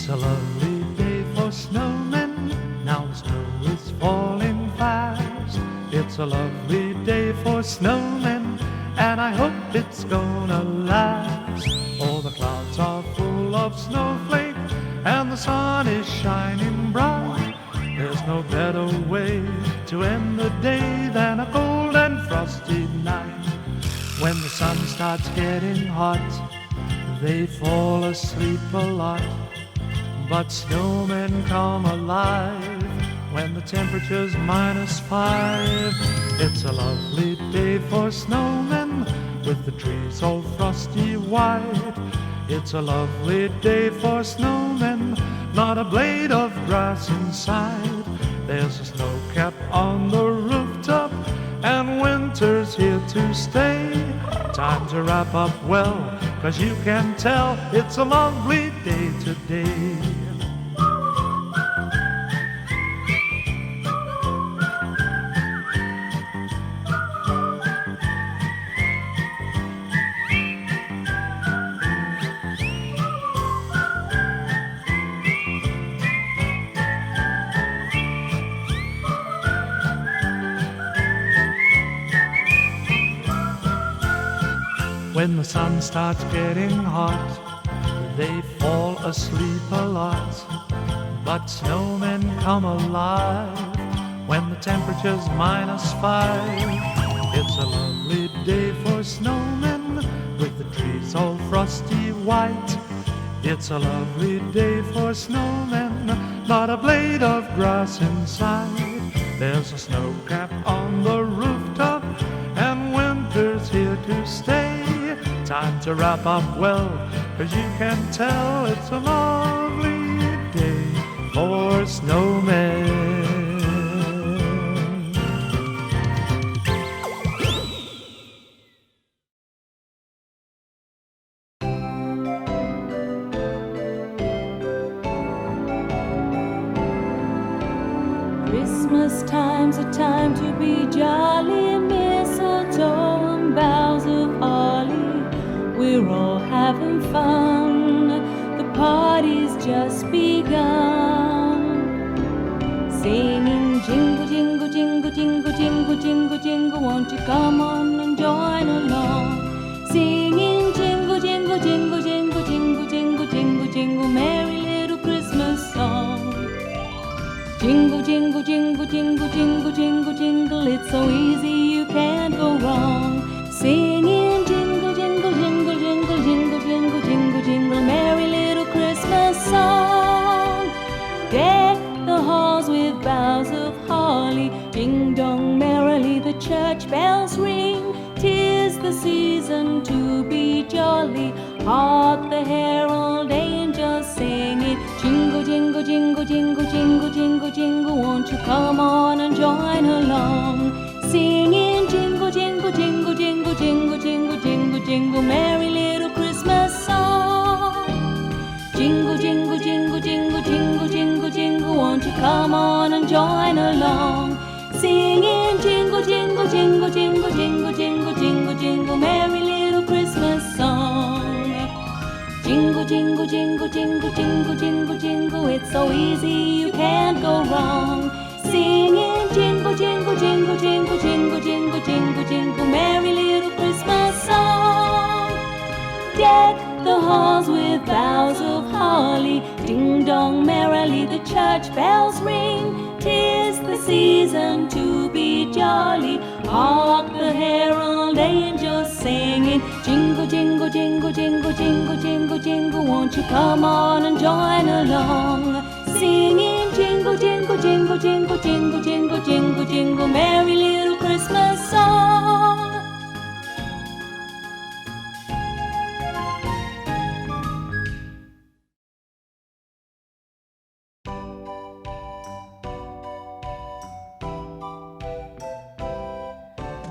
It's a lovely day for snowmen. Now the snow is falling fast. It's a lovely day for snowmen, and I hope it's gonna last. Oh, the clouds are full of snowflake, and the sun is shining bright. There's no better way to end the day than a cold and frosty night. When the sun starts getting hot, they fall asleep a lot. But snowmen come alive when the temperature's -5. It's a lovely day for snowmen with the trees all frosty white. It's a lovely day for snowmen, not a blade of grass inside. There's a snow cap on the rooftop, and winter's here to stay. Time to wrap up well, 'cause you can tell it's a lovely day today. When the sun starts getting hot, they fall asleep a lot. But snowmen come alive when the temperature's -5. It's a lovely day for snowmen with the trees all frosty white. It's a lovely day for snowmen, not a blade of grass inside. There's a snow cap on the rooftop, and winter's here to stay. Time to wrap up well, 'cause you can tell it's a lovely day for snowmen. Christmas time's a time to be jolly, mistletoe and boughs of holly. We're all having fun, the party's just begun. Singing jingle, jingle, jingle, jingle, jingle, jingle, jingle, won't you come on and join along? Singing jingle, jingle, jingle, jingle, jingle, jingle, jingle, jingle, merry little Christmas song. Jingle, jingle, jingle, jingle, jingle, jingle, jingle, it's so easy you can't go wrong. Singing jingle, jingle, jingle, jingle, jingle, jingle, jingle, jingle, merry little Christmas song. Deck the halls with boughs of holly, ding dong merrily the church bells ring. 'Tis the season to be jolly, hark the herald angels singing. Jingle, jingle, jingle, jingle, jingle, jingle, jingle, won't you come on and join along? Singing jingle, jingle, jingle, jingle, jingle, jingle, jingle, jingle, merry little Christmas song. Jingle, jingle, jingle, jingle, jingle, jingle, jingle, won't you come on and join along? Singing jingle, jingle, jingle, jingle, jingle, jingle, jingle, jingle, merry little Christmas song. Jingle, jingle, jingle, jingle, jingle, jingle, jingle, it's so easy you can't go wrong. Singing jingle, jingle, jingle, jingle, jingle, jingle, jingle, jingle, merry little Christmas song. Deck the halls with boughs of holly, ding dong merrily the church bells ring. 'Tis the season to be jolly, hark the herald angels singing. Jingle, jingle, jingle, jingle, jingle, jingle, jingle, won't you come on and join along? Singing jingle, jingle, jingle, jingle, jingle, jingle, jingle, jingle, merry little Christmas song.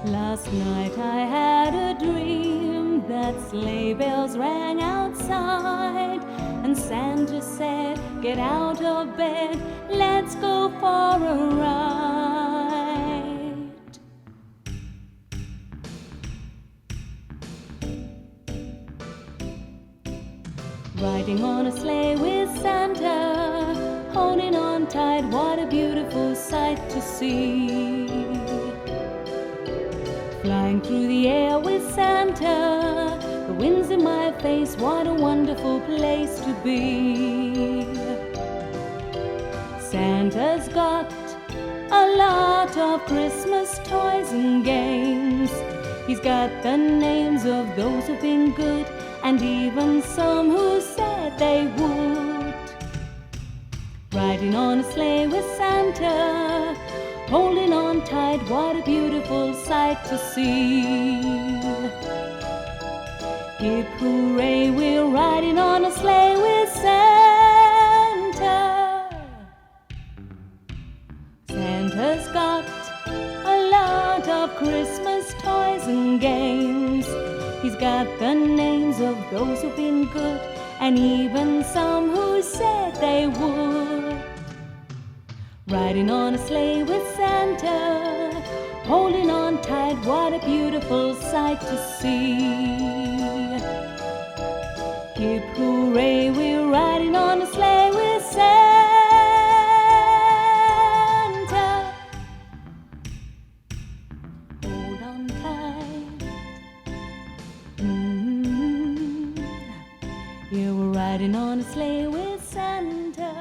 Last night I had a dream that sleigh bells rang outside, and Santa said, get out of bed, let's go for a ride. Riding on a sleigh with Santa, holding on tight, what a beautiful sight to see. Flying through the air with Santa, the wind's in my face, what a wonderful place to be. Santa's got a lot of Christmas toys and games. He's got the names of those who've been good, and even some who said they would. Riding on a sleigh with Santa, holding on tight, what a beautiful sight to see. Hip hooray, we're riding on a sleigh with Santa. Santa's got a lot of Christmas toys and games. He's got the names of those who've been good, and even some who said they would. Riding on a sleigh with Santa, holding on tight, what a beautiful sight to see. Hip hooray, we're riding on a sleigh with Santa. Hold on tight. Yeah, we're riding on a sleigh with Santa.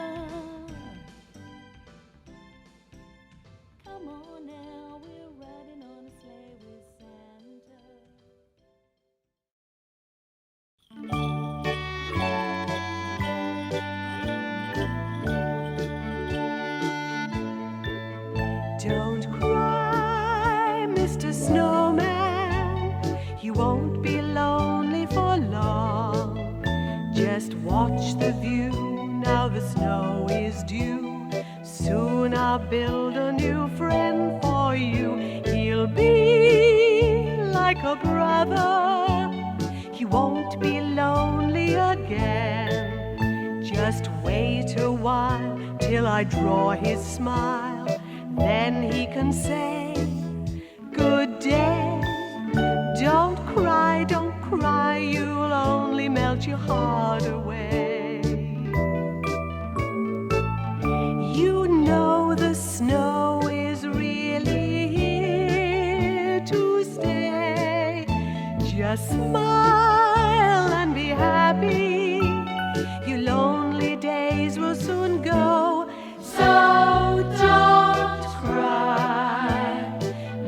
Come on now, we're riding on a sleigh with Santa. Don't cry, Mr. Snowman, you won't be lonely for long. Just watch the view, now the snow is due. Soon I'll build a new friend for you. He'll be like a brother, he won't be lonely again. Just wait a while till I draw his smile, then he can say, good day. Don't cry, you'll only melt your heart away. You know the snow is really here to stay. Just smile and be happy, your lonely days will soon go. So don't cry,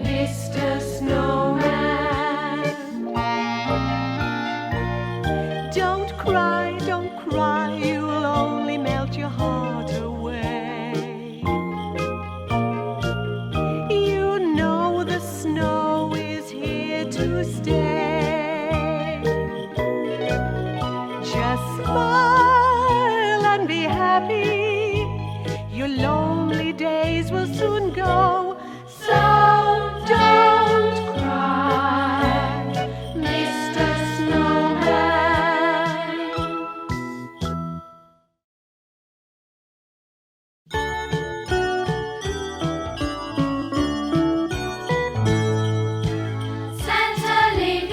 Mr. Snowman. Don't cry, you'll only melt your heart away. You know the snow is here to stay. Just smile and be happy, your lonely days will soon go. So don't cry, Mr. Snowman. Santa, leave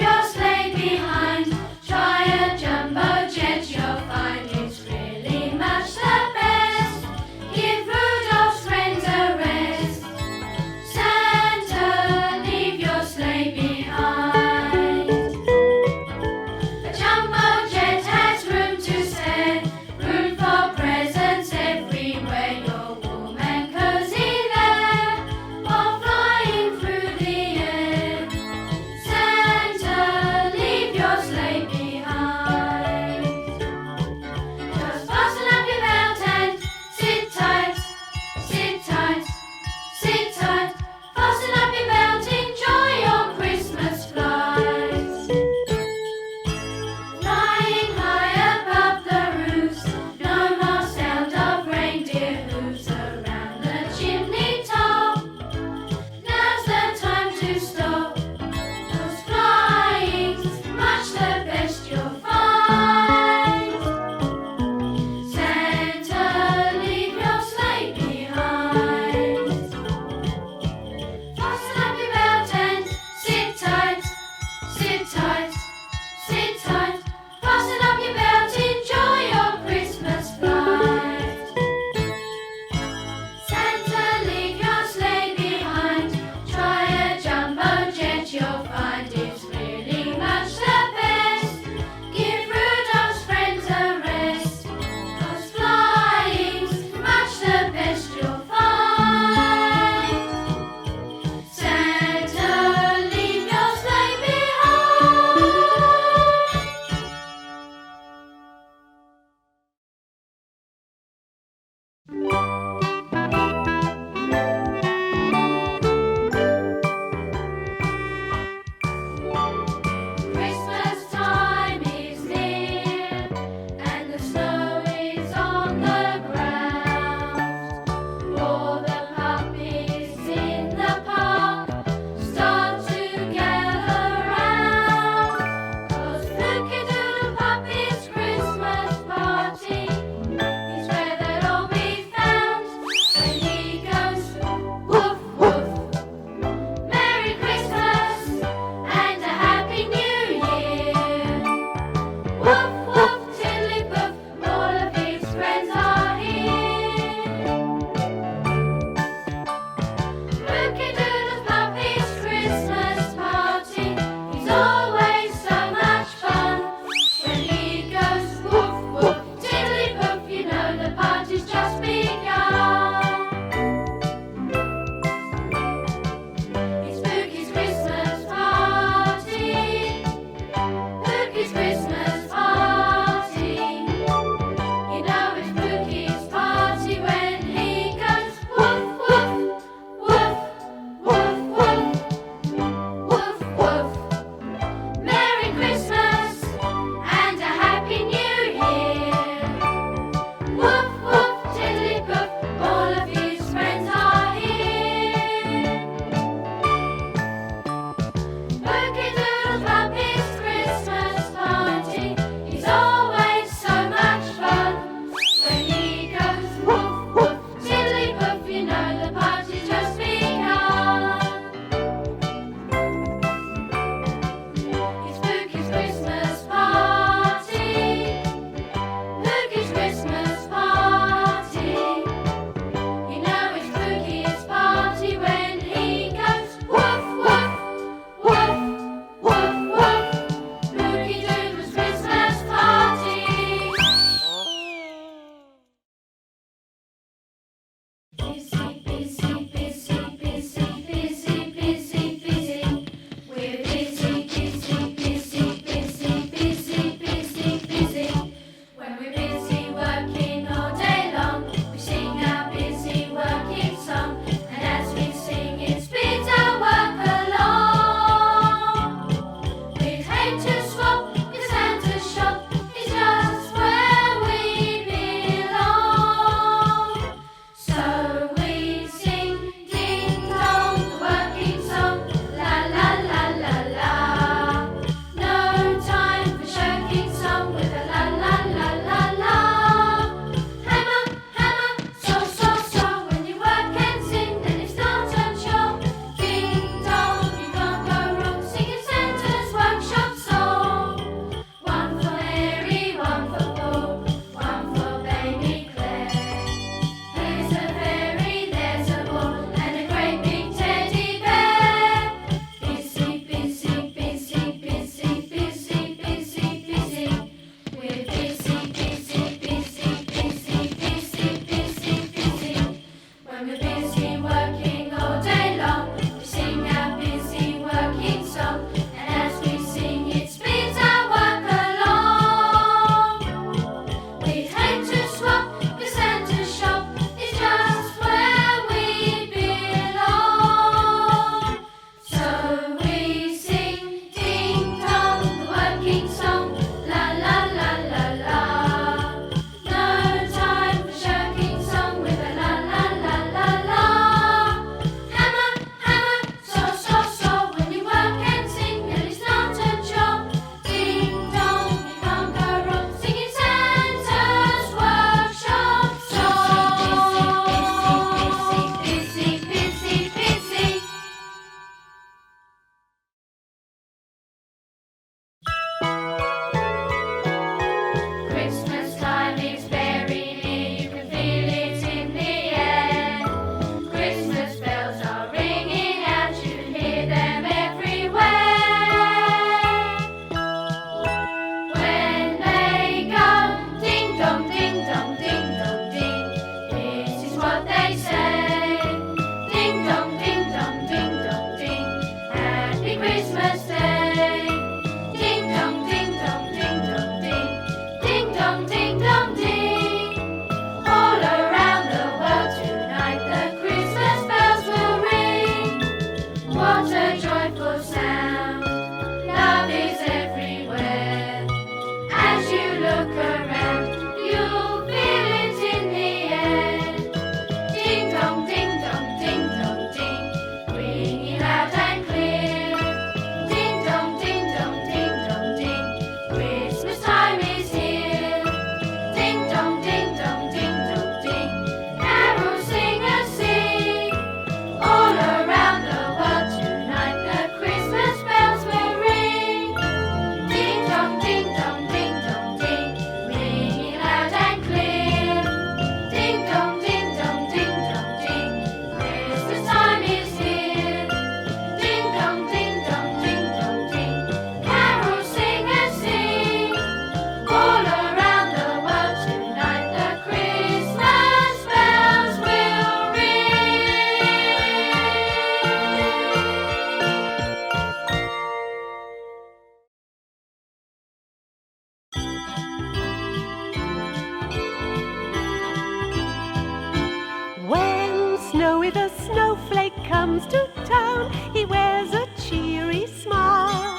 comes to town, he wears a cheery smile.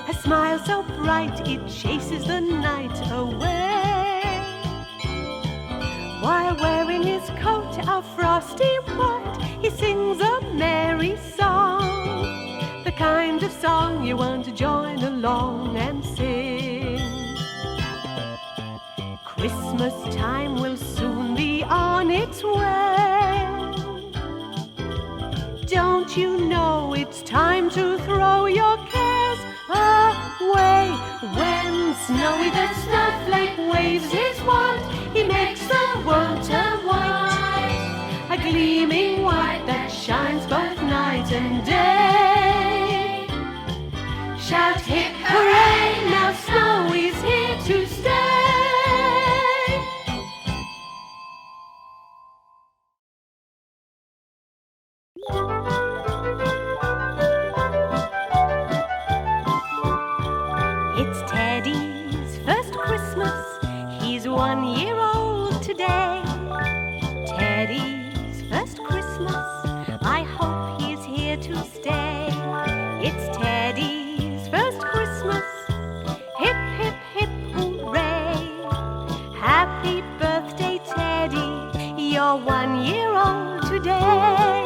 A smile so bright it chases the night away. While wearing his coat of frosty white, he sings a merry song, the kind of song you want to join along and sing. Christmas time will soon be on its way. Don't you know it's time to throw your cares away? When Snowy the Snowflake waves his wand, he makes the world turn white, a gleaming white that shines both night and day. Shout hip hooray, now Snowy's here to stay. It's Teddy's first Christmas, he's 1 year old today. Teddy's first Christmas, I hope he's here to stay. It's Teddy's first Christmas, hip hip hip hooray. Happy birthday Teddy, you're 1 year old today.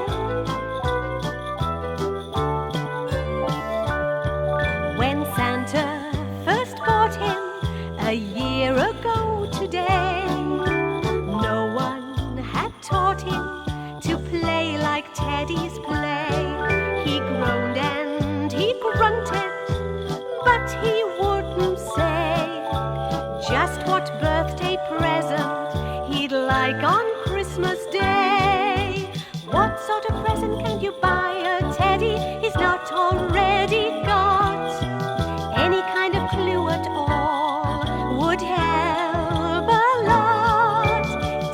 When Santa first bought him a year ago today, no one had taught him to play like Teddy's play. He groaned and he grunted, but he wouldn't say just what birthday present he'd like on Christmas Day. What sort of present can you buy a Teddy he's not already got? Any kind of clue at all would help a lot.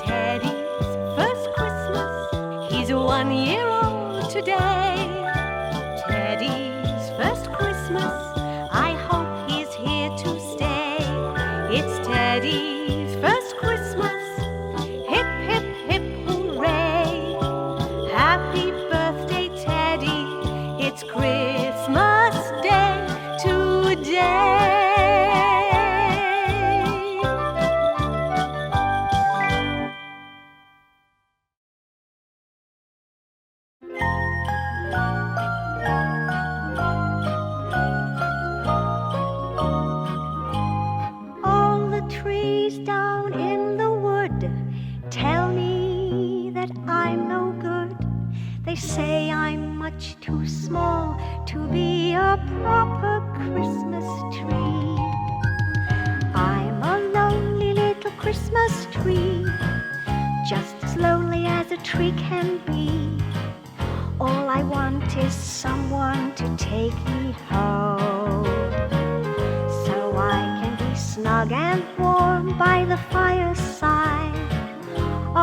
Teddy's first Christmas, he's 1 year old today. Teddy's first Christmas, I hope he's here to stay. It's Teddy's first Christmas, hip hip hip hooray. Happy birthday Teddy, it's Christmas Day today. All the trees down in the wood tell me that I'm no good. They say I'm much too small to be a proper Christmas tree. I'm a lonely little Christmas tree, just as lonely as a tree can be. All I want is someone to take me home, so I can be snug and warm by the fireside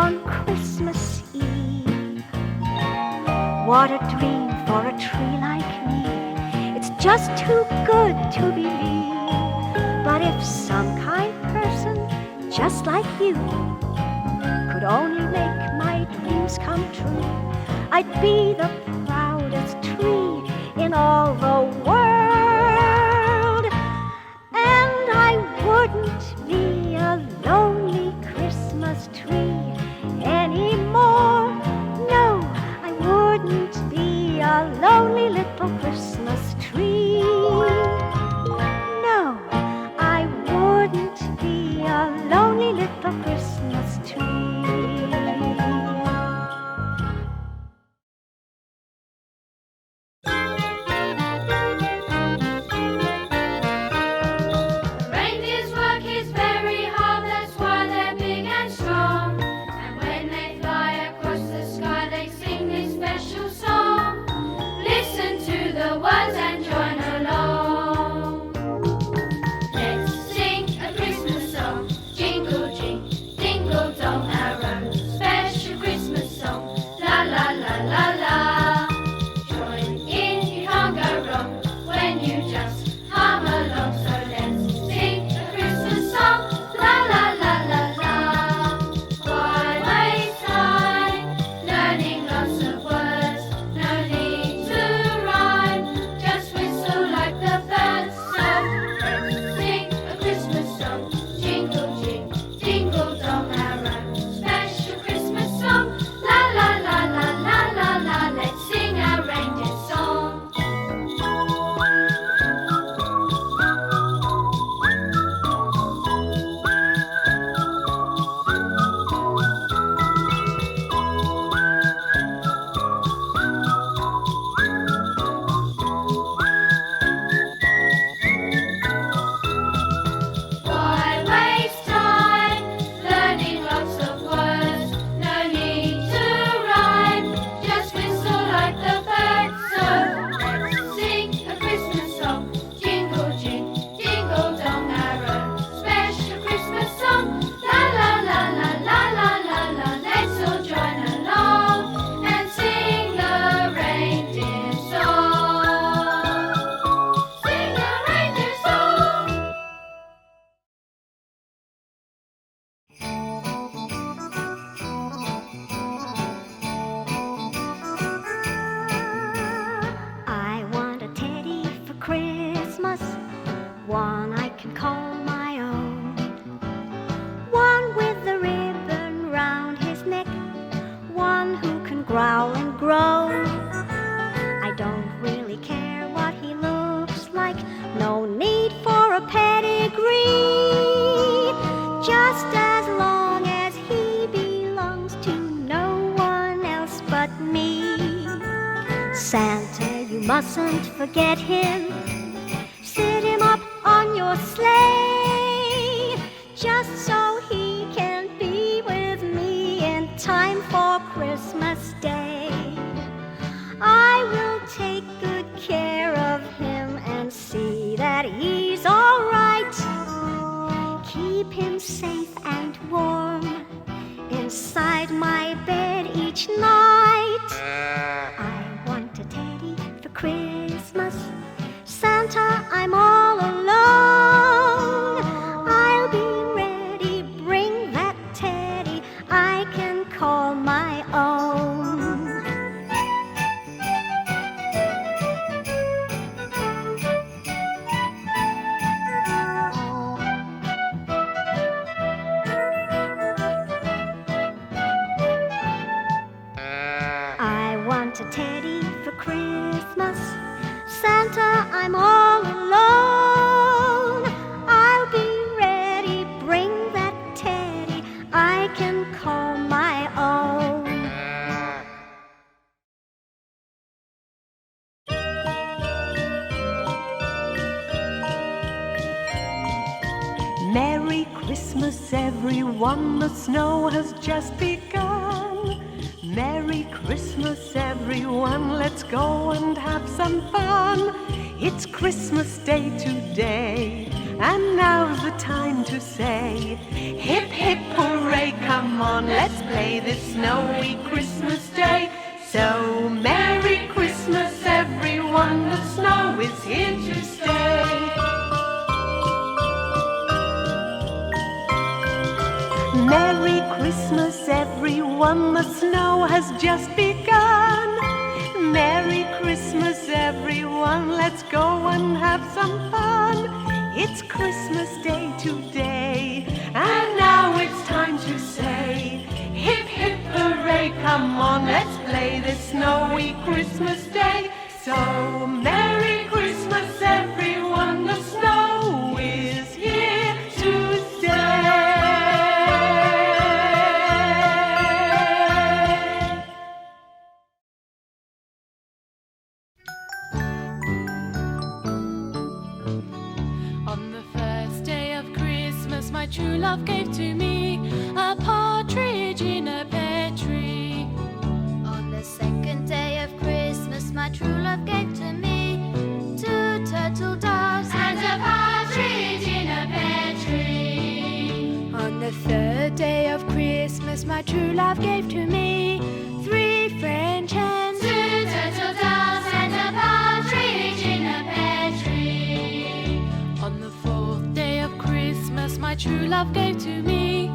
on Christmas Eve. What a dream for a tree like me. It's just too good to believe. But if some kind person just like you could only make my dreams come true, I'd be the proudest tree in all the world. And I wouldn't be a lonely Christmas tree anymore. No, I wouldn't be a lonely little Christmas tree. No, I wouldn't be a lonely little Christmas tree. one I can call my own. One with the ribbon round his neck, one who can growl and groan. I don't really care what he looks like, no need for a pedigree, just as long as he belongs to no one else but me. Santa, you mustn't forget him, sit him up on your sleigh, just so he can be with me in time for Christmas Day. I will take good care of him and see that he's all right. Keep him safe and warm inside my bed each night. I want a teddy for Christmas. Santa, I'm all alone. I'll be ready, bring that teddy I can call my own. I want a teddy for Christmas. Santa, I'm all alone. I'll be ready, bring that teddy I can call my own. Merry Christmas, everyone, the snow has just begun. Merry Christmas, everyone, let's go and have some fun. It's Christmas Day today, and now's the time to say, hip, hip, hooray, come on, let's play this snowy Christmas Day. So, Merry Christmas, everyone, the snow is here to stay. Merry Christmas, everyone, the snow has just begun. Merry Christmas, everyone, let's go and have some fun. It's Christmas Day today, and now it's time to say, hip, hip, hooray, come on, let's play this snowy Christmas Day. So, Merry Christmas, everyone, the snow is here to stay. My true love gave to me a partridge in a pear tree. On the second day of Christmas, my true love gave to me 2 turtle doves And a partridge in a pear tree. On the third day of Christmas, my true love gave to me 3 French hens, 2 turtle doves and a partridge in a pear tree. On the fourth day of Christmas, my true love gave to me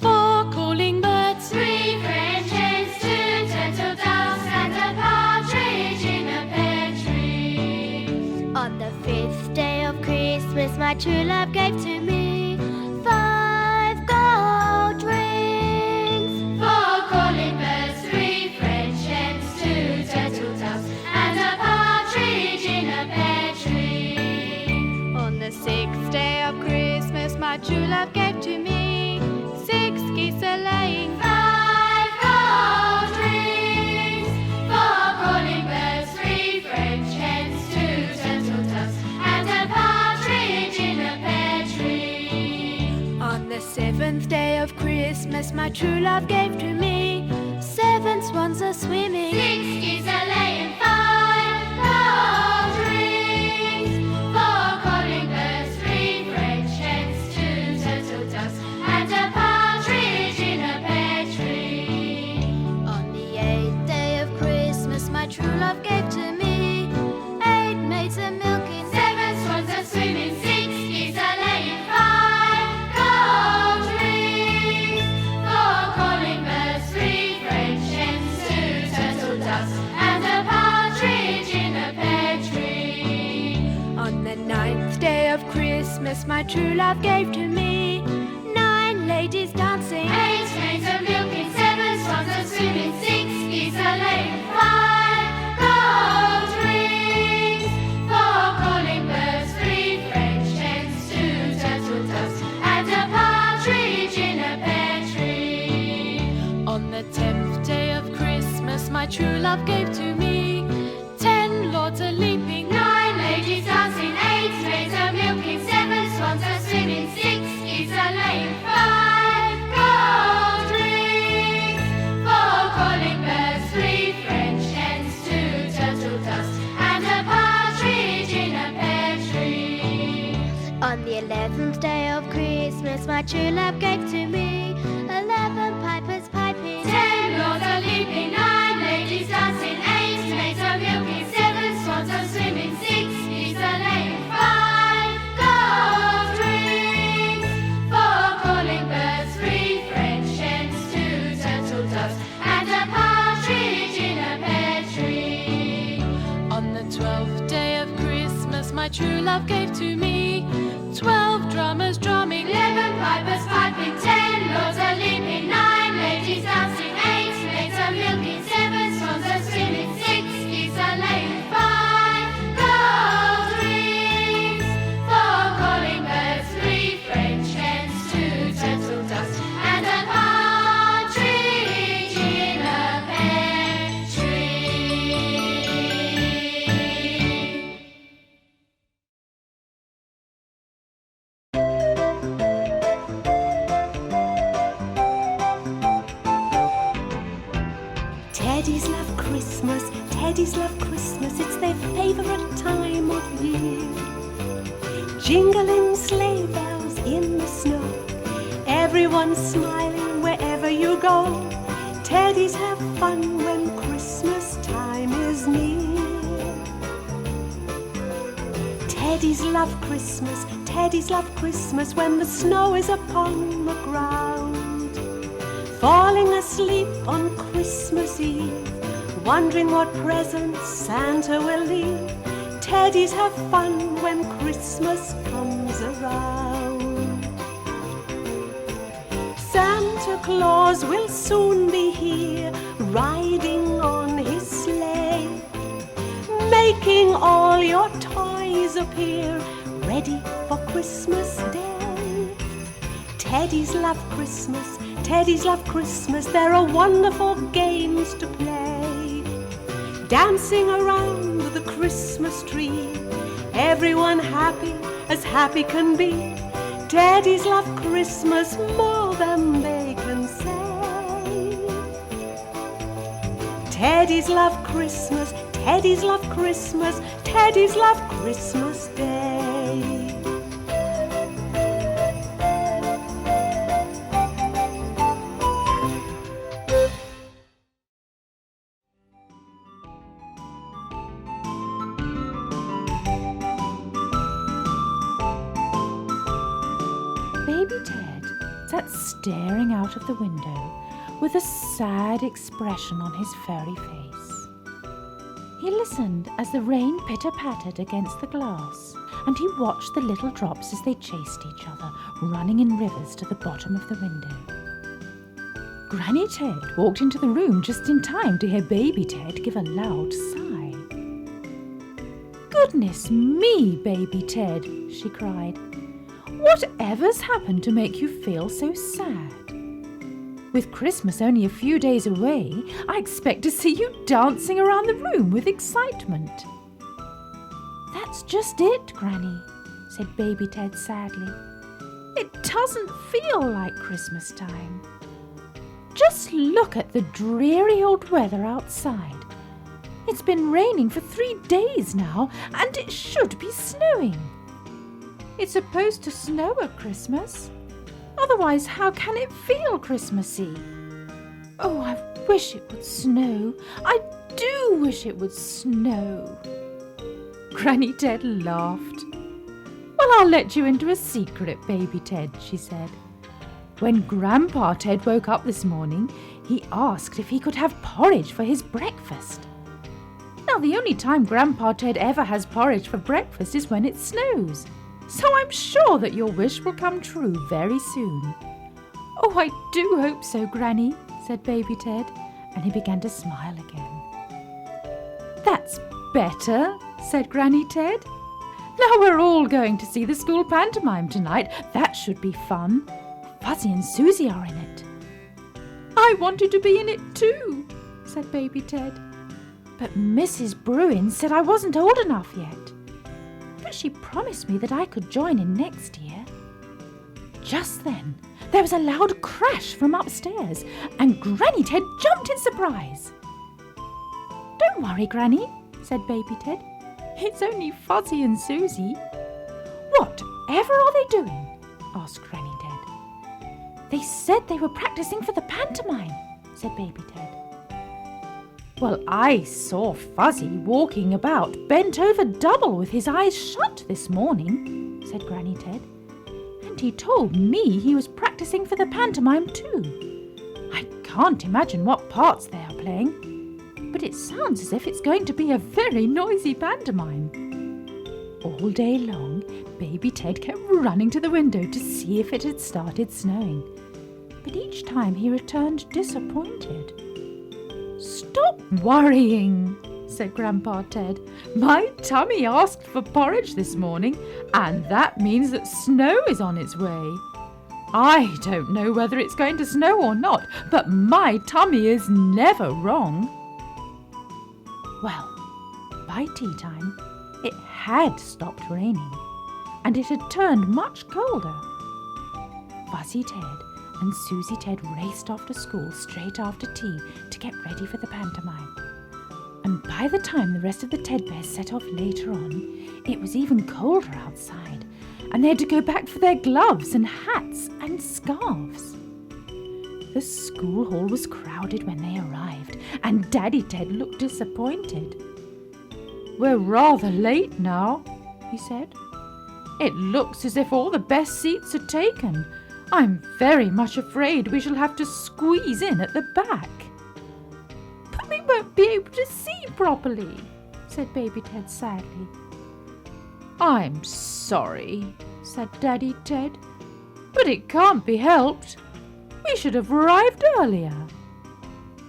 4 calling birds, 3 French hens, 2 turtle doves and a partridge in a pear tree. On the 5th day of Christmas, my true love gave to me 5 gold rings, 4 calling birds, 3 French hens, 2 turtle doves and a partridge in a pear tree. On the 6th day of Christmas, my true love gave to me 6 geese a-laying, 5 gold rings, 4 calling birds, 3 French hens, 2 turtle doves and a partridge in a pear tree. On the 7th day of Christmas, my true love gave to me 7 swans a-swimming, 6 geese a-laying, 5 gold rings, 4 calling birds, 3 French hens, 2 turtle doves and a partridge in a pear tree. On the 8th day of Christmas, my true love gave to me 8 maids a-milking, 7 swans a-swimming, 6 geese a-laying, 5 gold rings, 4 calling birds, 3 French hens, 2 turtle doves and a 10th day of Christmas my true love gave to me. 9 ladies dancing, 8 maids a milking, 7 swans a swimming, 6 geese a laying, 5 gold rings, 4 calling birds, 3 French hens, 2 turtle doves, and a partridge in a pear tree. On the 10th day of Christmas my true love gave to me. 10 lords a leaping, 9 ladies dancing, 8 maids a milking, 7 swans a swimming, 6 geese a laying, 5 gold rings, 4 calling birds, 3 French hens, 2 turtle doves, and a partridge in a pear tree. On the 11th day of Christmas my true love gave to me. 11 pipers piping, 10 lords a leaping, 9 ladies dancing, 8 maids a milking, 7 swans a swimming, 6 geese a laying, 5 gold rings, 4 calling birds, 3 French hens, 2 turtle doves, and a partridge in a pear tree. On the 12th day of Christmas my true love gave to me. 12 drummers drumming, 11 pipers piping, 10 lords a leaping, 9 ladies dancing, 8 maids a milking, 7 swans a swimming, 6 geese a laying, 5 gold rings, 4 calling birds, 3 French hens, 2 turtle doves, and a partridge in a pear tree. Teddies love Christmas, Teddies love Christmas, it's their favourite time of year. Jingling sleigh bells in the snow, everyone's smiling wherever you go. Teddies have fun when Christmas time is near. Teddies love Christmas, Teddies love Christmas, when the snow is upon the ground. Falling asleep on Christmas Eve, wondering what presents Santa will leave. Teddies have fun when Christmas comes around. Santa Claus will soon be here, riding on his sleigh, making all your toys appear, ready for Christmas Day. Teddies love Christmas, Teddies love Christmas, there are wonderful games to play. Dancing around the Christmas tree, everyone happy as happy can be. Teddies love Christmas more than they can say. Teddies love Christmas, Teddies love Christmas, Teddies love Christmas Day. Baby Ted sat staring out of the window with a sad expression on his furry face. He listened as the rain pitter-pattered against the glass, and he watched the little drops as they chased each other, running in rivers to the bottom of the window. Granny Ted walked into the room just in time to hear Baby Ted give a loud sigh. "Goodness me, Baby Ted," she cried. "Whatever's happened to make you feel so sad? With Christmas only a few days away, I expect to see you dancing around the room with excitement." "That's just it, Granny," said Baby Ted sadly. "It doesn't feel like Christmas time. Just look at the dreary old weather outside. It's been raining for 3 days now, and it should be snowing. It's supposed to snow at Christmas. Otherwise, how can it feel Christmassy? Oh, I wish it would snow. I do wish it would snow." Granny Ted laughed. "Well, I'll let you into a secret, Baby Ted," she said. "When Grandpa Ted woke up this morning, he asked if he could have porridge for his breakfast. Now, the only time Grandpa Ted ever has porridge for breakfast is when it snows. so I'm sure that your wish will come true very soon." "Oh, I do hope so, Granny," said Baby Ted, and he began to smile again. "That's better," said Granny Ted. "Now we're all going to see the school pantomime tonight. That should be fun. Fuzzy and Susie are in it." "I wanted to be in it too," said Baby Ted. "But Mrs. Bruin said I wasn't old enough yet. But she promised me that I could join in next year." Just then, there was a loud crash from upstairs, and Granny Ted jumped in surprise. "Don't worry, Granny," said Baby Ted. "It's only Fuzzy and Susie." "Whatever are they doing?" asked Granny Ted. "They said they were practicing for the pantomime," said Baby Ted. "Well, I saw Fuzzy walking about bent over double with his eyes shut this morning," said Granny Ted. "And he told me he was practicing for the pantomime too. I can't imagine what parts they are playing, but it sounds as if it's going to be a very noisy pantomime." All day long, Baby Ted kept running to the window to see if it had started snowing, but each time he returned disappointed. "Stop worrying," said Grandpa Ted. "My tummy asked for porridge this morning, and that means that snow is on its way. I don't know whether it's going to snow or not, but my tummy is never wrong." Well, by tea time, it had stopped raining, and it had turned much colder. Fuzzy Ted and Susie Ted raced off to school straight after tea to get ready for the pantomime. And by the time the rest of the Ted Bears set off later on, it was even colder outside, and they had to go back for their gloves and hats and scarves. The school hall was crowded when they arrived, and Daddy Ted looked disappointed. "We're rather late now," he said. "It looks as if all the best seats are taken. I'm very much afraid we shall have to squeeze in at the back." "But we won't be able to see properly," said Baby Ted sadly. "I'm sorry," said Daddy Ted, "but it can't be helped. We should have arrived earlier."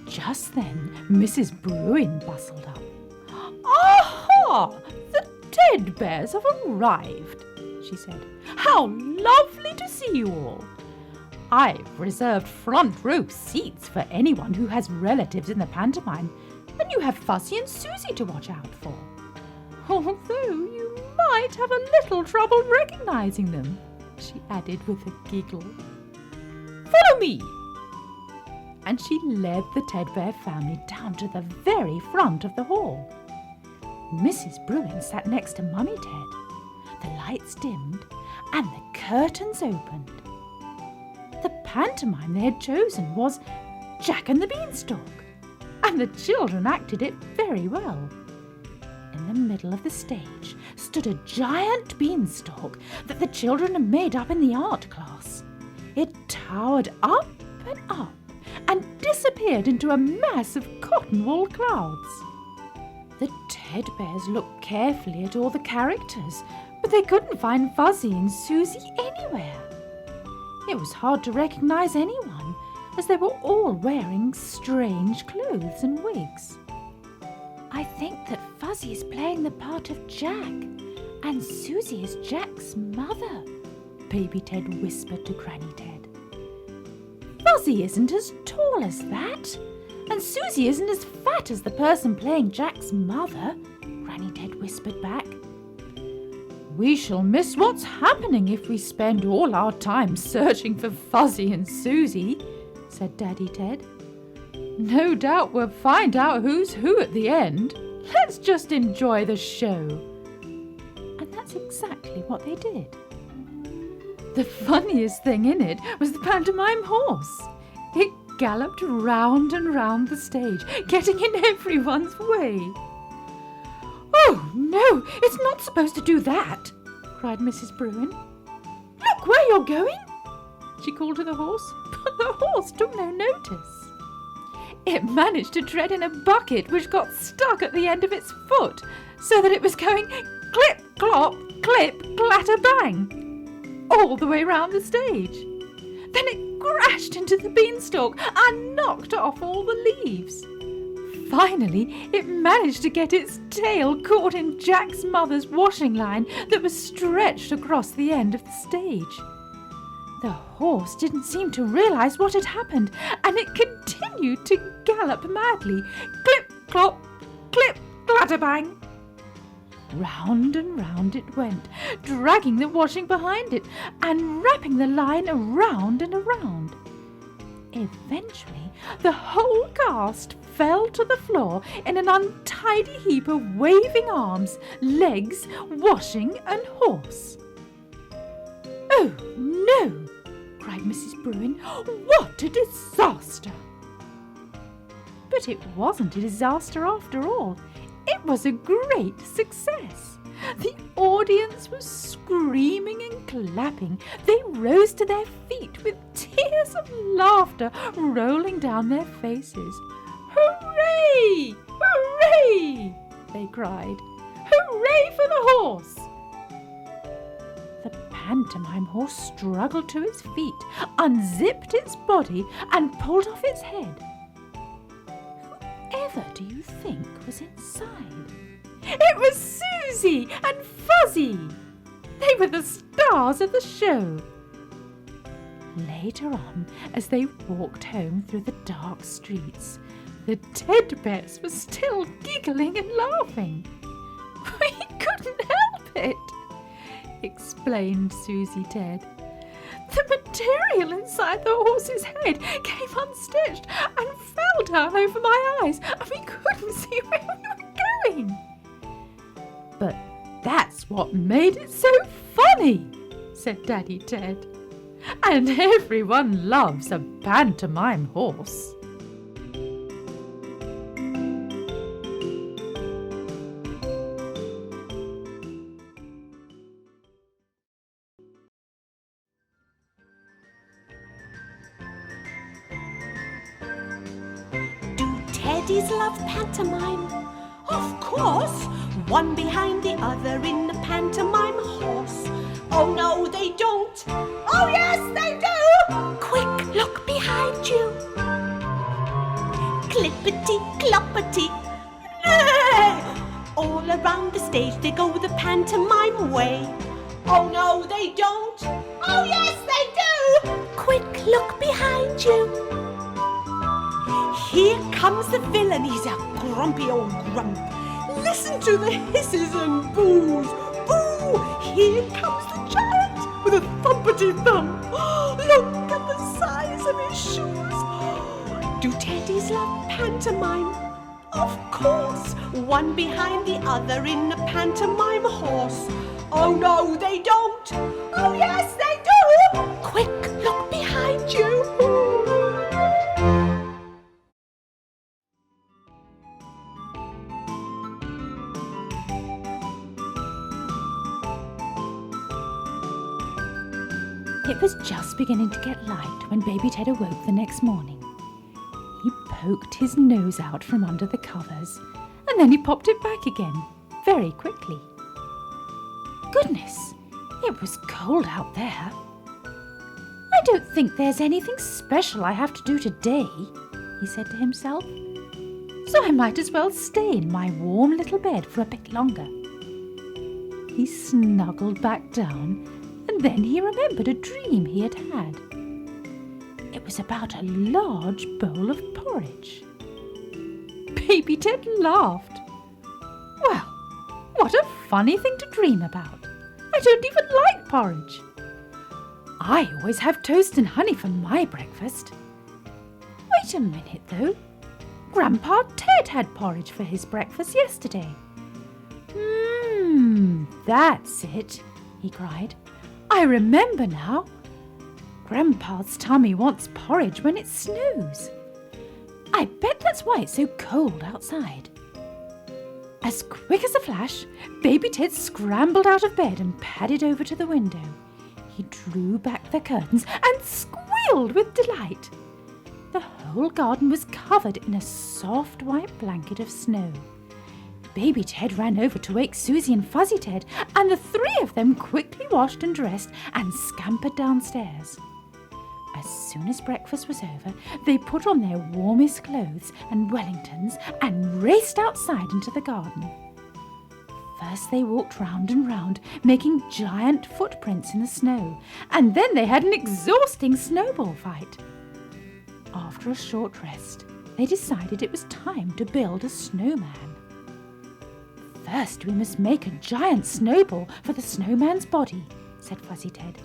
Just then, Mrs. Bruin bustled up. "Aha! The Ted Bears have arrived," she said. "How lovely to see you all. I've reserved front row seats for anyone who has relatives in the pantomime, and you have Fuzzy and Susie to watch out for. Although you might have a little trouble recognizing them," she added with a giggle. "Follow me." And she led the Ted Bear family down to the very front of the hall. Mrs. Bruin sat next to Mummy Ted. The lights dimmed and the curtains opened. The pantomime they had chosen was Jack and the Beanstalk, and the children acted it very well. In the middle of the stage stood a giant beanstalk that the children had made up in the art class. It towered up and disappeared into a mass of cotton wool clouds. The Ted Bears looked carefully at all the characters, but they couldn't find Fuzzy and Susie anywhere. It was hard to recognize anyone, as they were all wearing strange clothes and wigs. "I think that Fuzzy is playing the part of Jack, and Susie is Jack's mother," Baby Ted whispered to Granny Ted. "Fuzzy isn't as tall as that, and Susie isn't as fat as the person playing Jack's mother," Granny Ted whispered back. "We shall miss what's happening if we spend all our time searching for Fuzzy and Susie," said Daddy Ted. "No doubt we'll find out who's who at the end. Let's just enjoy the show." And that's exactly what they did. The funniest thing in it was the pantomime horse. It galloped round and round the stage, getting in everyone's way. "Oh, no, it's not supposed to do that," cried Mrs. Bruin. "Look where you're going," she called to the horse, but the horse took no notice. It managed to tread in a bucket which got stuck at the end of its foot, so that it was going clip, clop, clip, clatter, bang, all the way round the stage. Then it crashed into the beanstalk and knocked off all the leaves. Finally, it managed to get its tail caught in Jack's mother's washing line that was stretched across the end of the stage. The horse didn't seem to realise what had happened, and it continued to gallop madly. Clip, clop, clip, clatter-bang. Round and round it went, dragging the washing behind it and wrapping the line around and around. Eventually, the whole cast fell to the floor in an untidy heap of waving arms, legs, washing and horse. "Oh, no!" cried Mrs. Bruin. "What a disaster!" But it wasn't a disaster after all. It was a great success. The audience was screaming and clapping. They rose to their feet with tears of laughter rolling down their faces. "Hooray! Hooray!" they cried. "Hooray for the horse!" The pantomime horse struggled to its feet, unzipped its body, and pulled off its head. Whoever do you think was inside? It was Susie and Fuzzy! They were the stars of the show. Later on, as they walked home through the dark streets, the Ted Bears were still giggling and laughing. "We couldn't help it," explained Susie Ted. "The material inside the horse's head came unstitched and fell down over my eyes, and we couldn't see where we were going." "But that's what made it so funny," said Daddy Ted. "And everyone loves a pantomime horse." Teddies love pantomime. Of course, one behind the other in the pantomime horse. Oh no, they don't. Oh yes, they do. Quick, look behind you. Clippity, cloppity. Nay! All around the stage they go the pantomime way. Oh no, they don't. Oh yes, they do. Quick, look behind you. Here comes the villain, he's a grumpy old grump. Listen to the hisses and boos. Boo! Here comes the giant with a thumpity thump. Look at the size of his shoes. Do Teddies love pantomime? Of course, one behind the other in a pantomime horse. Oh no, they don't. Oh yes, they do. Quick, look behind you. It was just beginning to get light when Baby Ted awoke the next morning. He poked his nose out from under the covers, and then he popped it back again, very quickly. Goodness, it was cold out there. "I don't think there's anything special I have to do today," he said to himself, "so I might as well stay in my warm little bed for a bit longer." He snuggled back down, and then he remembered a dream he had had. It was about a large bowl of porridge. Baby Ted laughed. "Well, what a funny thing to dream about. I don't even like porridge. I always have toast and honey for my breakfast. Wait a minute, though. Grandpa Ted had porridge for his breakfast yesterday. That's it," he cried. "I remember now. Grandpa's tummy wants porridge when it snows. I bet that's why it's so cold outside." As quick as a flash, Baby Ted scrambled out of bed and padded over to the window. He drew back the curtains and squealed with delight. The whole garden was covered in a soft white blanket of snow. Baby Ted ran over to wake Susie and Fuzzy Ted, and the three of them quickly washed and dressed and scampered downstairs. As soon as breakfast was over, they put on their warmest clothes and Wellingtons and raced outside into the garden. First they walked round and round, making giant footprints in the snow, and then they had an exhausting snowball fight. After a short rest, they decided it was time to build a snowman. First we must make a giant snowball for the snowman's body, said Fuzzy Ted.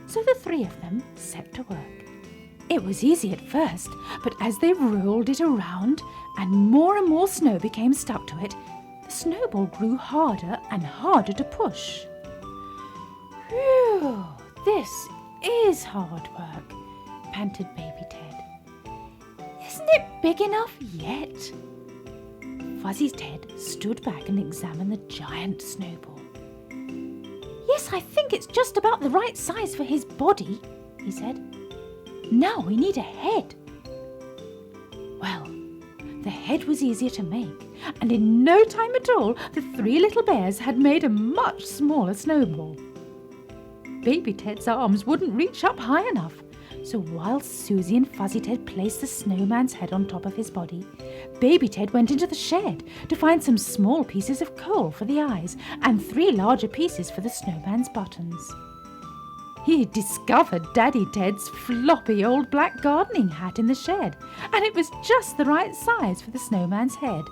So the three of them set to work. It was easy at first, but as they rolled it around and more snow became stuck to it, the snowball grew harder and harder to push. Phew, this is hard work, panted Baby Ted. Isn't it big enough yet? Fuzzy Ted stood back and examined the giant snowball. Yes, I think it's just about the right size for his body, he said. Now we need a head. Well, the head was easier to make, and in no time at all, the three little bears had made a much smaller snowball. Baby Ted's arms wouldn't reach up high enough, so while Susie and Fuzzy Ted placed the snowman's head on top of his body, Baby Ted went into the shed to find some small pieces of coal for the eyes and 3 larger pieces for the snowman's buttons. He had discovered Daddy Ted's floppy old black gardening hat in the shed, and it was just the right size for the snowman's head.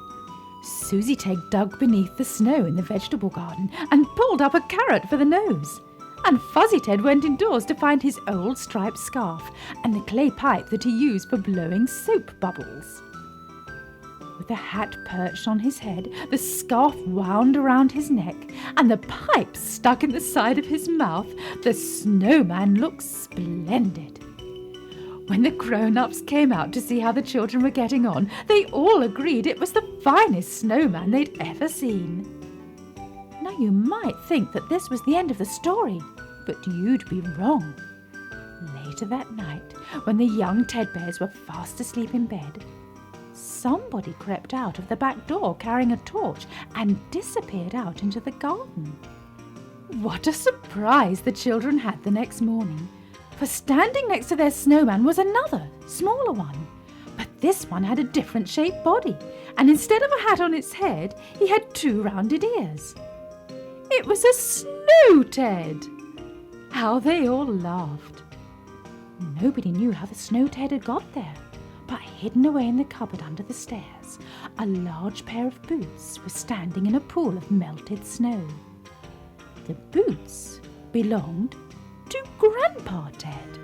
Susie Ted dug beneath the snow in the vegetable garden and pulled up a carrot for the nose. And Fuzzy Ted went indoors to find his old striped scarf and the clay pipe that he used for blowing soap bubbles. With the hat perched on his head, the scarf wound around his neck, and the pipe stuck in the side of his mouth, the snowman looked splendid. When the grown-ups came out to see how the children were getting on, they all agreed it was the finest snowman they'd ever seen. Now you might think that this was the end of the story, but you'd be wrong. Later that night, when the young Ted Bears were fast asleep in bed, somebody crept out of the back door carrying a torch and disappeared out into the garden. What a surprise the children had the next morning, for standing next to their snowman was another, smaller one. But this one had a different shaped body, and instead of a hat on its head, he had 2 rounded ears. It was a Snow Ted! How they all laughed. Nobody knew how the Snow Ted had got there, but hidden away in the cupboard under the stairs, a large pair of boots was standing in a pool of melted snow. The boots belonged to Grandpa Ted.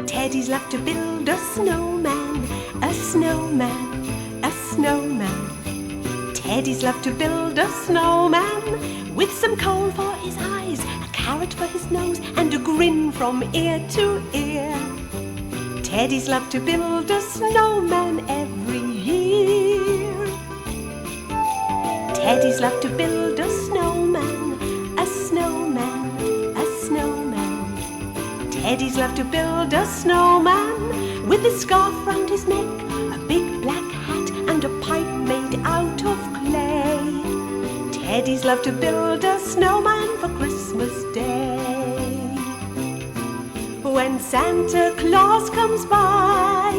Teddies love to build a snowman, a snowman, a snowman. Teddies love to build a snowman with some coal for his eyes, a carrot for his nose, and a grin from ear to ear. Teddies love to build a snowman every year. Teddies love to build a snowman, a snowman, a snowman. Teddies love to build a snowman with a scarf round his neck, a big black hat, and a pipe made out of clay. Teddies love to build a snowman for Christmas Day. When Santa Claus comes by,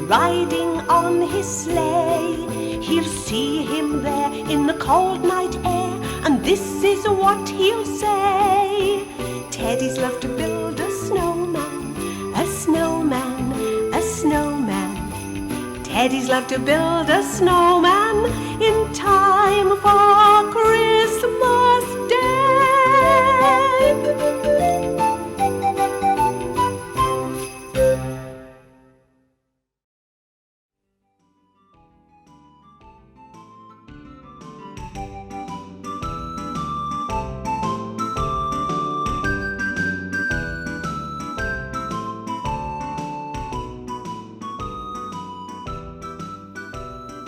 riding on his sleigh, he'll see him there in the cold night air, and this is what he'll say. Teddies love to build a snowman, a snowman, a snowman. Teddies love to build a snowman in time for Christmas Day.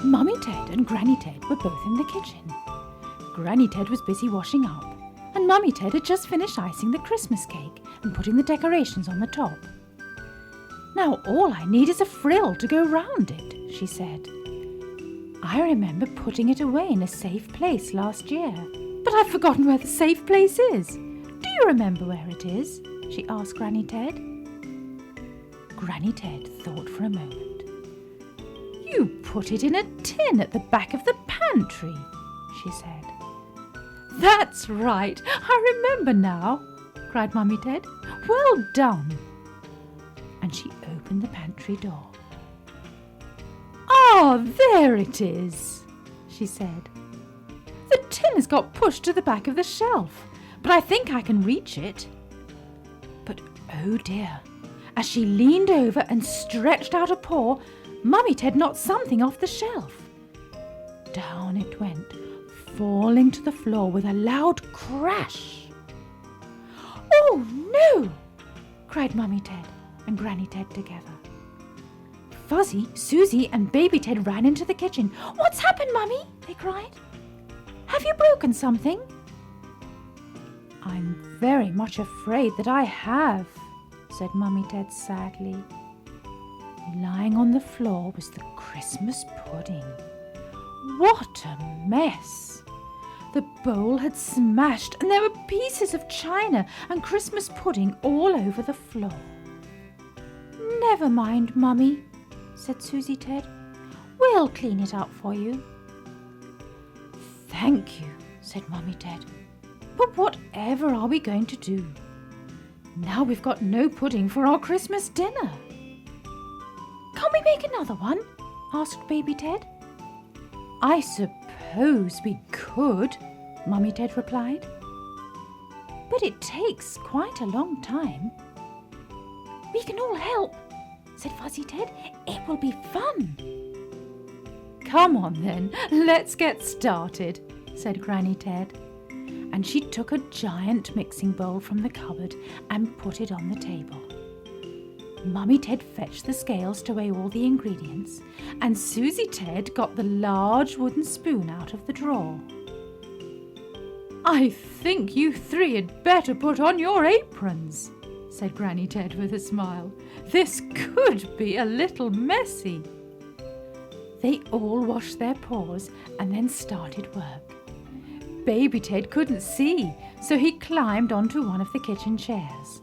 Mummy Ted and Granny Ted were both in the kitchen. Granny Ted was busy washing up, and Mummy Ted had just finished icing the Christmas cake and putting the decorations on the top. "Now all I need is a frill to go round it," she said. "I remember putting it away in a safe place last year, but I've forgotten where the safe place is. Do you remember where it is?" she asked Granny Ted. Granny Ted thought for a moment. "You put it in a tin at the back of the pantry," she said. "That's right, I remember now," cried Mummy Ted. "Well done." And she opened the pantry door. "Ah, there it is," she said. "The tin has got pushed to the back of the shelf, but I think I can reach it." But oh dear, as she leaned over and stretched out a paw, Mummy Ted knocked something off the shelf. Down it went, falling to the floor with a loud crash. "Oh no!" cried Mummy Ted and Granny Ted together. Fuzzy, Susie and Baby Ted ran into the kitchen. "What's happened, Mummy?" they cried. "Have you broken something?" "I'm very much afraid that I have," said Mummy Ted sadly. Lying on the floor was the Christmas pudding. What a mess! The bowl had smashed and there were pieces of china and Christmas pudding all over the floor. "Never mind, Mummy," said Susie Ted. "We'll clean it up for you." "Thank you," said Mummy Ted. "But whatever are we going to do? Now we've got no pudding for our Christmas dinner." "Can't we make another one?" asked Baby Ted. "I suppose we could," Mummy Ted replied. "But it takes quite a long time." "We can all help," said Fuzzy Ted. "It will be fun." "Come on then, let's get started," said Granny Ted. And she took a giant mixing bowl from the cupboard and put it on the table. Mummy Ted fetched the scales to weigh all the ingredients, and Susie Ted got the large wooden spoon out of the drawer. "I think you three had better put on your aprons," said Granny Ted with a smile. "This could be a little messy." They all washed their paws and then started work. Baby Ted couldn't see, so he climbed onto one of the kitchen chairs.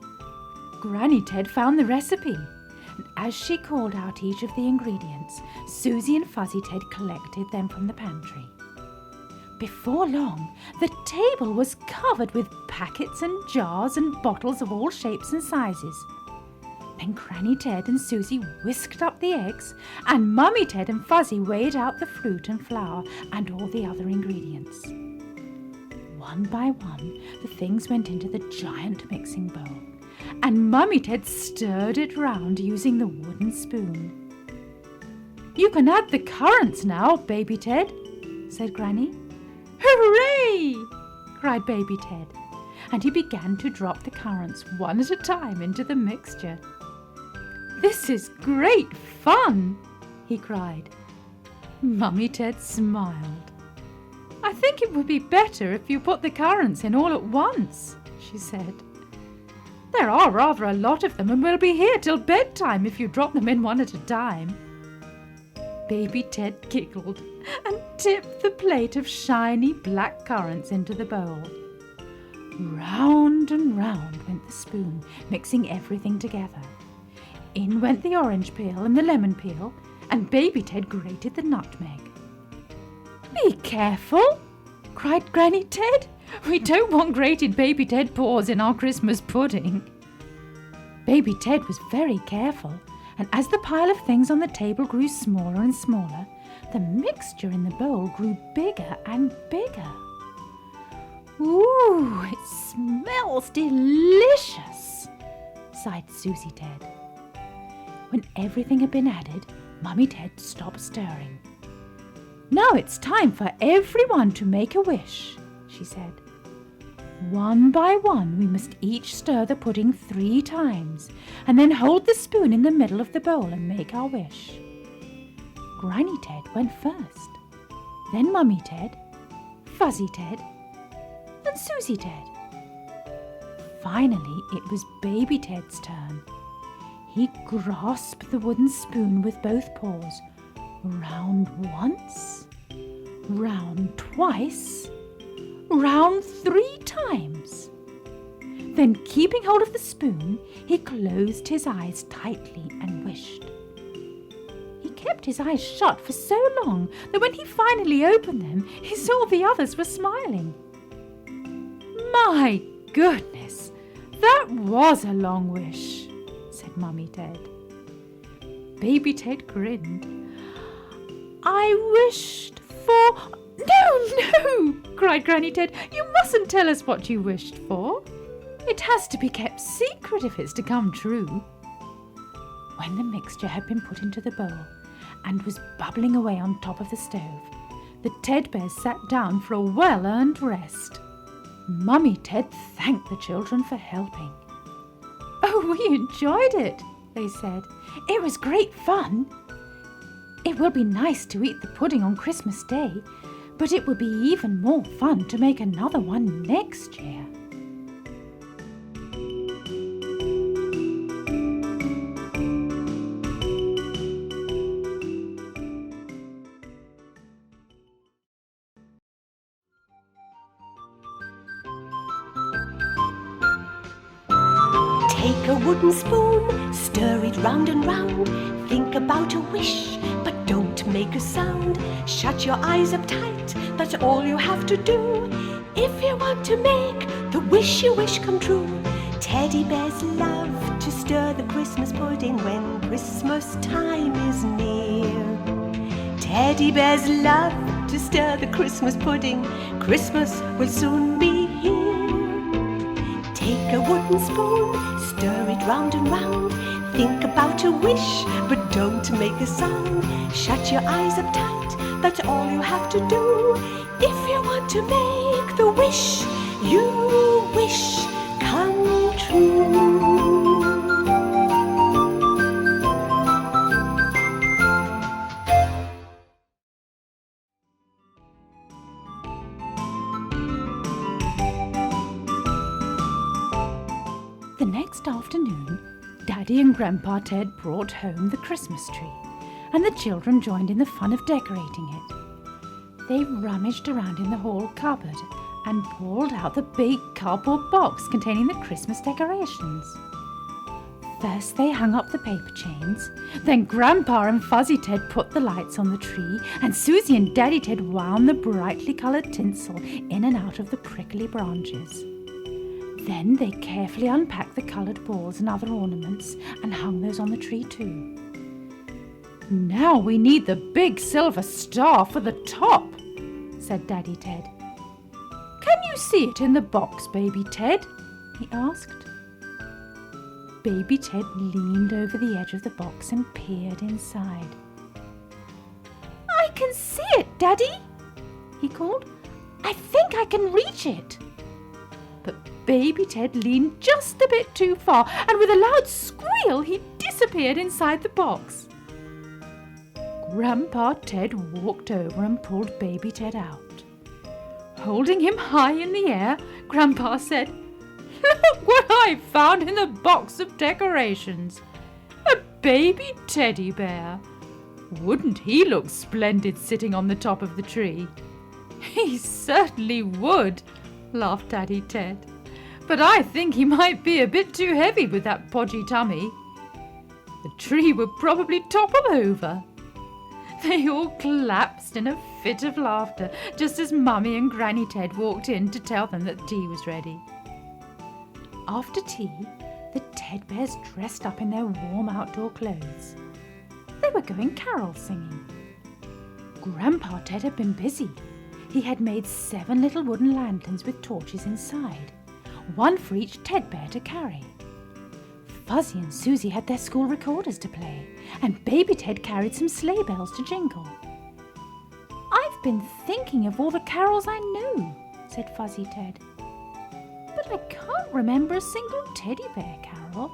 Granny Ted found the recipe, and as she called out each of the ingredients, Susie and Fuzzy Ted collected them from the pantry. Before long, the table was covered with packets and jars and bottles of all shapes and sizes. Then Granny Ted and Susie whisked up the eggs, and Mummy Ted and Fuzzy weighed out the fruit and flour and all the other ingredients. One by one, the things went into the giant mixing bowl, and Mummy Ted stirred it round using the wooden spoon. "You can add the currants now, Baby Ted," said Granny. "Hooray!" cried Baby Ted, and he began to drop the currants one at a time into the mixture. "This is great fun!" he cried. Mummy Ted smiled. "I think it would be better if you put the currants in all at once," she said. "There are rather a lot of them, and we'll be here till bedtime if you drop them in one at a time." Baby Ted giggled and tipped the plate of shiny black currants into the bowl. Round and round went the spoon, mixing everything together. In went the orange peel and the lemon peel, and Baby Ted grated the nutmeg. "Be careful!" cried Granny Ted. "We don't want grated Baby Ted paws in our Christmas pudding." Baby Ted was very careful, and as the pile of things on the table grew smaller and smaller, the mixture in the bowl grew bigger and bigger. "Ooh, it smells delicious," sighed Susie Ted. When everything had been added, Mummy Ted stopped stirring. "Now it's time for everyone to make a wish," she said. "One by one we must each stir the pudding 3 times, and then hold the spoon in the middle of the bowl and make our wish." Granny Ted went first, then Mummy Ted, Fuzzy Ted, and Susie Ted. Finally, it was Baby Ted's turn. He grasped the wooden spoon with both paws, round once, round twice, round 3 times. Then, keeping hold of the spoon, he closed his eyes tightly and wished. He kept his eyes shut for so long that when he finally opened them, he saw the others were smiling. "My goodness, that was a long wish," said Mummy Ted. Baby Ted grinned. "I wished for—" No, cried Granny Ted. "You mustn't tell us what you wished for. It has to be kept secret if it's to come true." When the mixture had been put into the bowl and was bubbling away on top of the stove, the Ted Bears sat down for a well-earned rest. Mummy Ted thanked the children for helping. "Oh, we enjoyed it," they said. "It was great fun. It will be nice to eat the pudding on Christmas Day, but it will be even more fun to make another one next year." Take a wooden spoon, stir it round and round. Think about a wish, but don't make a sound. Shut your eyes up tight, that's all you have to do. If you want to make the wish you wish come true. Teddy bears love to stir the Christmas pudding when Christmas time is near. Teddy bears love to stir the Christmas pudding. Christmas will soon be here. Take a wooden spoon, stir it round and round. Think about a wish, but don't make a sound. Shut your eyes up tight, that's all you have to do. If you want to make the wish you wish come true. The next afternoon, Daddy and Grandpa Ted brought home the Christmas tree, and the children joined in the fun of decorating it. They rummaged around in the hall cupboard and pulled out the big cardboard box containing the Christmas decorations. First they hung up the paper chains, then Grandpa and Fuzzy Ted put the lights on the tree, and Susie and Daddy Ted wound the brightly coloured tinsel in and out of the prickly branches. Then they carefully unpacked the coloured balls and other ornaments and hung those on the tree too. "Now we need the big silver star for the top," said Daddy Ted. "Can you see it in the box, Baby Ted?" he asked. Baby Ted leaned over the edge of the box and peered inside. "I can see it, Daddy," he called. "I think I can reach it." But Baby Ted leaned just a bit too far, and with a loud squeal he disappeared inside the box. Grandpa Ted walked over and pulled Baby Ted out. Holding him high in the air, Grandpa said, "Look what I found in the box of decorations! A baby teddy bear! Wouldn't he look splendid sitting on the top of the tree?" "He certainly would," laughed Daddy Ted. "But I think he might be a bit too heavy with that podgy tummy. The tree would probably topple over." They all collapsed in a fit of laughter just as Mummy and Granny Ted walked in to tell them that tea was ready. After tea, the Ted Bears dressed up in their warm outdoor clothes. They were going carol singing. Grandpa Ted had been busy. He had made 7 little wooden lanterns with torches inside, one for each Ted Bear to carry. Fuzzy and Susie had their school recorders to play, and Baby Ted carried some sleigh bells to jingle. "I've been thinking of all the carols I know," said Fuzzy Ted. "But I can't remember a single teddy bear carol."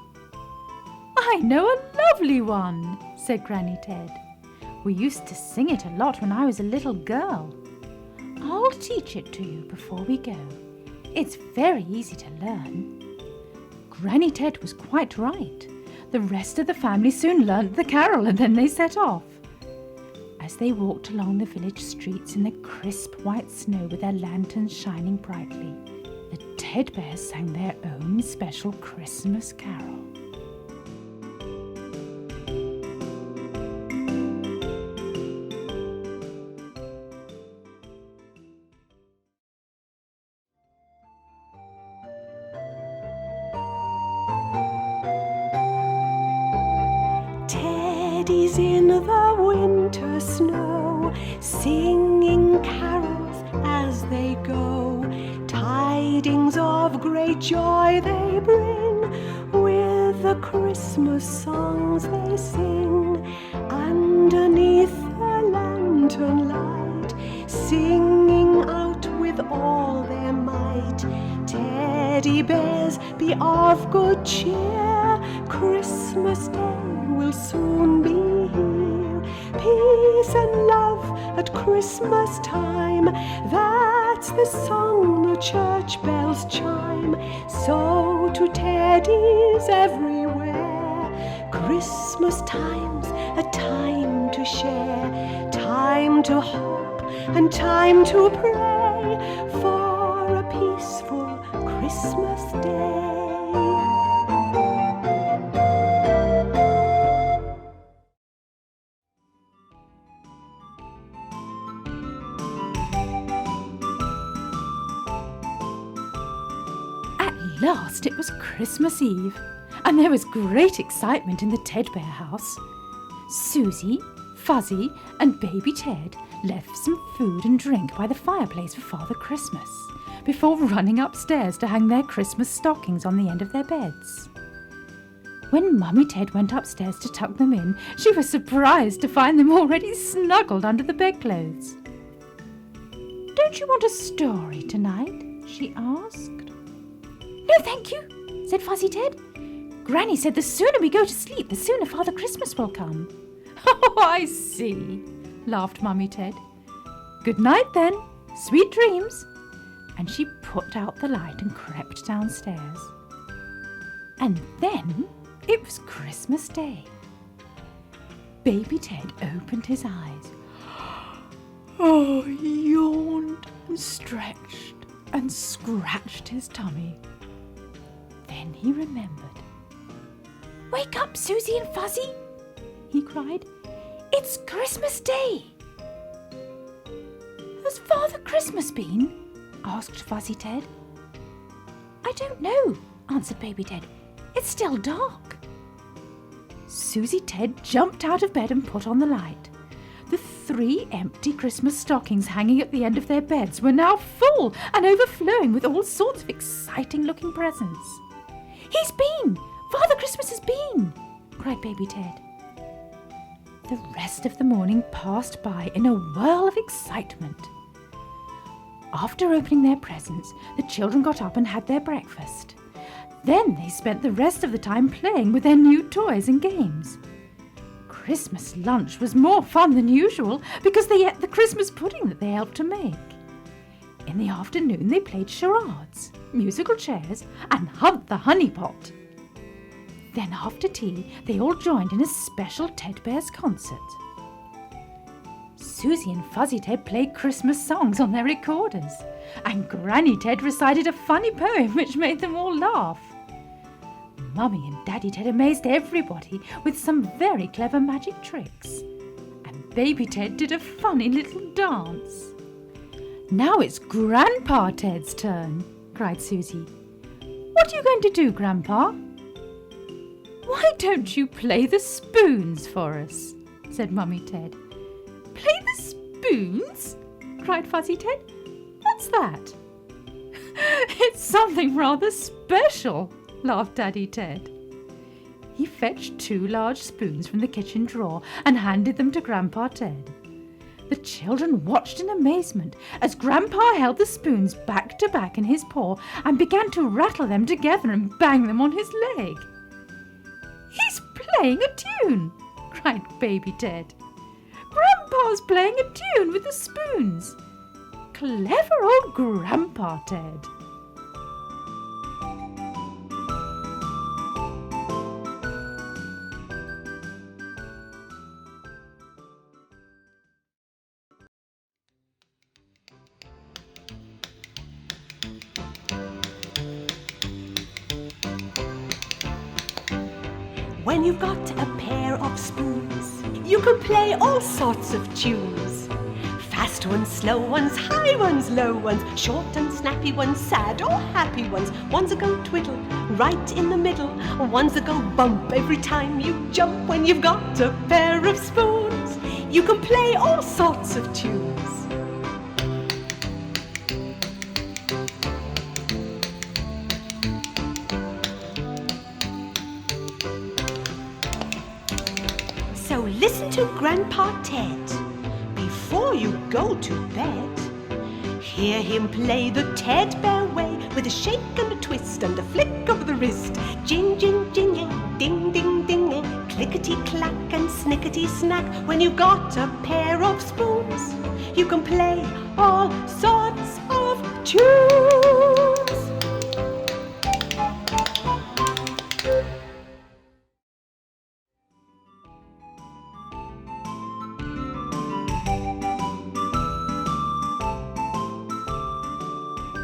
"I know a lovely one," said Granny Ted. "We used to sing it a lot when I was a little girl. I'll I'll teach it to you before we go. It's very easy to learn." Granny Ted was quite right. The rest of the family soon learnt the carol, and then they set off. As they walked along the village streets in the crisp white snow with their lanterns shining brightly, the Ted Bears sang their own special Christmas carol. Teddies in the winter snow, singing carols as they go. Tidings of great joy they bring, with the Christmas songs they sing. Underneath the lantern light, singing out with all their might. Teddy bears, be of good cheer, Christmas Day will soon be here. Peace and love at Christmas time, that's the song the church bells chime. So to teddies everywhere, Christmas time's a time to share, time to hope and time to pray for a peaceful Christmas Day. At last it was Christmas Eve, and there was great excitement in the Ted Bear house. Susie, Fuzzy, and Baby Ted left some food and drink by the fireplace for Father Christmas, before running upstairs to hang their Christmas stockings on the end of their beds. When Mummy Ted went upstairs to tuck them in, she was surprised to find them already snuggled under the bedclothes. "Don't you want a story tonight?" she asked. "No, thank you," said Fuzzy Ted. "Granny said the sooner we go to sleep, the sooner Father Christmas will come." "Oh, I see," laughed Mummy Ted. "Good night then. Sweet dreams." And she put out the light and crept downstairs. And then it was Christmas Day. Baby Ted opened his eyes. Oh, he yawned and stretched and scratched his tummy. Then he remembered. "Wake up, Susie and Fuzzy," he cried. "It's Christmas Day." "Has Father Christmas been?" asked Fuzzy Ted. "I don't know," answered Baby Ted. "It's still dark." Susie Ted jumped out of bed and put on the light. The 3 empty Christmas stockings hanging at the end of their beds were now full and overflowing with all sorts of exciting-looking presents. "He's been! Father Christmas has been!" cried Baby Ted. The rest of the morning passed by in a whirl of excitement. After opening their presents, the children got up and had their breakfast. Then they spent the rest of the time playing with their new toys and games. Christmas lunch was more fun than usual because they ate the Christmas pudding that they helped to make. In the afternoon they played charades, musical chairs, and Hunt the Honey Pot. Then after tea they all joined in a special Ted Bears concert. Susie and Fuzzy Ted played Christmas songs on their recorders, and Granny Ted recited a funny poem which made them all laugh. Mummy and Daddy Ted amazed everybody with some very clever magic tricks, and Baby Ted did a funny little dance. "Now it's Grandpa Ted's turn," cried Susie. "What are you going to do, Grandpa?" "Why don't you play the spoons for us?" said Mummy Ted. "Play the spoons?" cried Fuzzy Ted. "What's that?" "It's something rather special," laughed Daddy Ted. He fetched 2 large spoons from the kitchen drawer and handed them to Grandpa Ted. The children watched in amazement as Grandpa held the spoons back to back in his paw and began to rattle them together and bang them on his leg. "He's playing a tune!" cried Baby Ted. "Grandpa's playing a tune with the spoons. clever old Grandpa Ted. When you've got a pair of spoons, you can play all sorts of tunes. Fast ones, slow ones, high ones, low ones, short and snappy ones, sad or happy ones. Ones that go twiddle, right in the middle. Ones that go bump every time you jump. When you've got a pair of spoons, you can play all sorts of tunes. So listen to Grandpa Ted before you go to bed. Hear him play the Ted Bear way with a shake and a twist and a flick of the wrist. Jing, jing, jingle, ding, ding, dingle, clickety clack and snickety snack. When you've got a pair of spoons, you can play all sorts of tunes.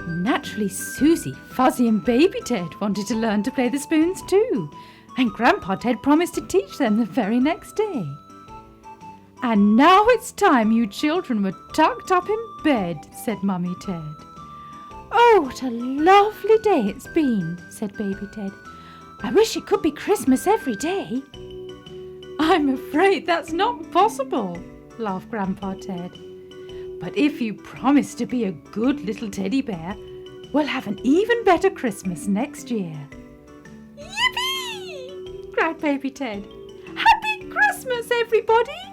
Naturally, Susie, Fuzzy and Baby Ted wanted to learn to play the spoons too, and Grandpa Ted promised to teach them the very next day. And now it's time you children were tucked up in bed, said Mummy Ted. Oh, what a lovely day it's been, said Baby Ted. I wish it could be Christmas every day. I'm afraid that's not possible, laughed Grandpa Ted. But if you promise to be a good little teddy bear, we'll have an even better Christmas next year. Yippee! cried Baby Ted. Happy Christmas, everybody!